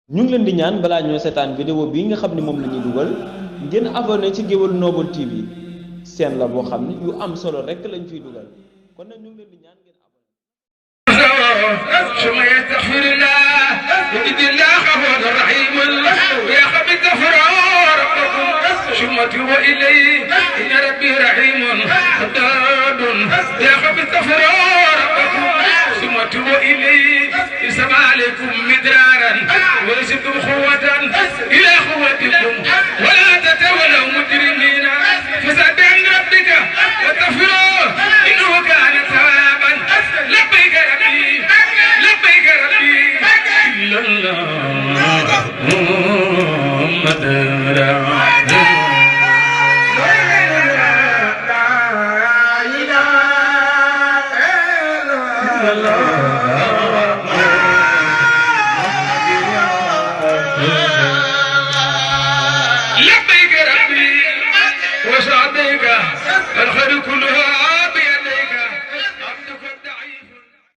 ñu ngi leen di ñaan balaa ñoo seetaan vidéo bii nga xam ne moom la ñuy dugal ngeen abonné ci Gueweul Noble TV seen la boo xam ne yu am solo rek lañ fiy dugal kon nag ñu ngi leen di ñaan ngeen abonné. ثم يستغفر الله يجد الله غفور رحيم يا خبي الغفران ربكم ثم توبوا اليه ان ربي رحيم ودود يا خبي الغفران ربكم ثم توبوا اليه يسمع عليكم مدرارا ويزدكم قوة الى قوتكم ولا تتولوا مجرمين فسبح عند ربك واستغفروه انه كان توابا لبيك ربي لبيك ربي إلا الله محمد لبيك ربي وسعديك الخير كله